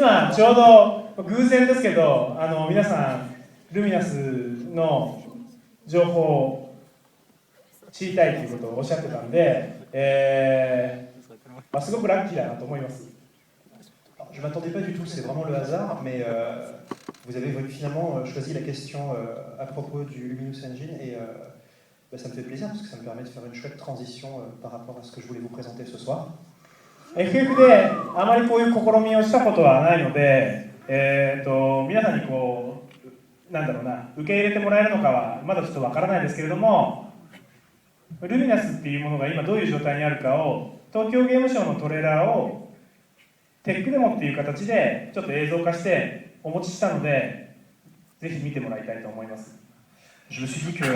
今ちょうど偶然ですけど皆さんルミナスの情報を知りたいということをおっしゃってたんで、すごくラッキーだなと思います。Je ne m'attendais pas du tout, c'est vraiment le hasard, mais vous avez finalement choisi la question à propos du Luminous Engine et ça me fait plaisir parce que ça me permet de faire une chouette transition par rapport à ce que je voulais vous présenter ce soir. FF であまりこういう試みをしたことはないので、皆さんにこうなんだろうな受け入れてもらえるのかはまだちょっとわからないですけれども、ルミナスっていうものが今どういう状態にあるかを東京ゲームショウのトレーラーをテックデモっていう形でちょっと映像化してお持ちしたので、ぜひ見てもらいたいと思います。Je me suis dit que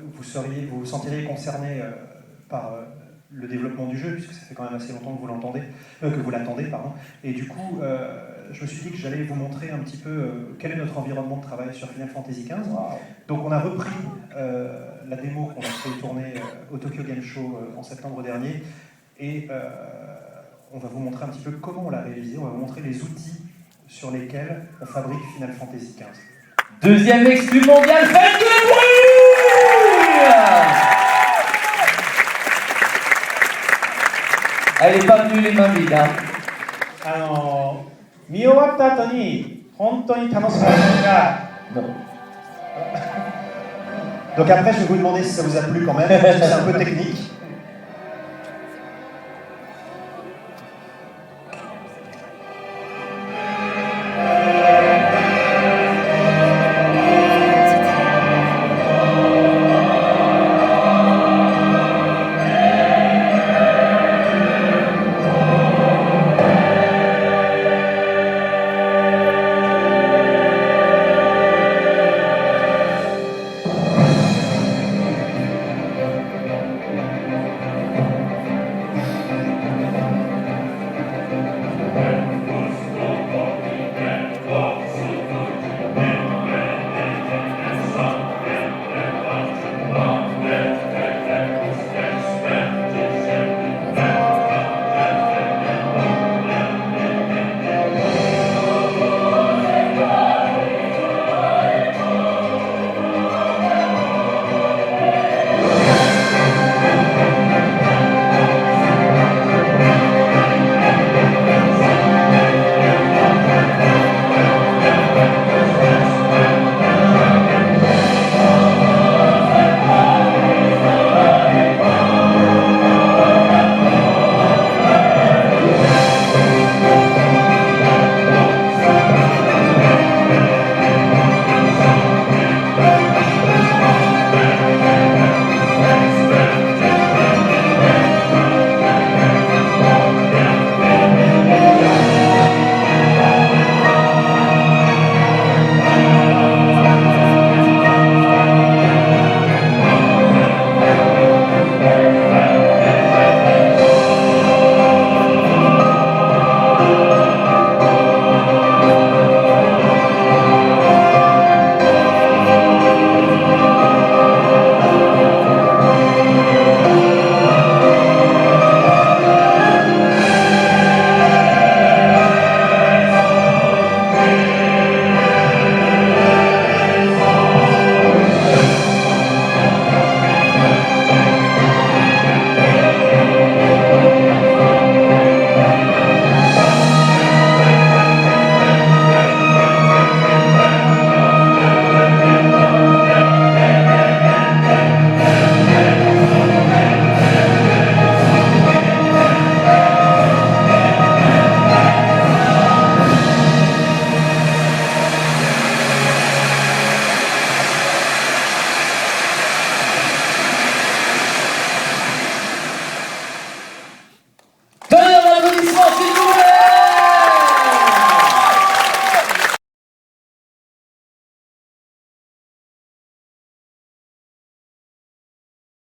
vous vous sentiriez concerné par le développement du jeu, puisque ça fait quand même assez longtemps que vous l'attendez, pardon. Et du coup, je me suis dit que j'allais vous montrer un petit peu quel est notre environnement de travail sur Final Fantasy XV. Donc on a repris la démo qu'on a fait tourner au Tokyo Game Show en septembre dernier, et on va vous montrer un petit peu comment on l'a réalisé, on va vous montrer les outils sur lesquels on fabrique Final Fantasy XV. Deuxième exclu mondial, faites du bruit! Elle est pas venue les mains vides, hein. 見終わった後に本当に楽しかったのが Donc après, je vais vous demander si ça vous a plu quand même, parce que c'est un peu technique.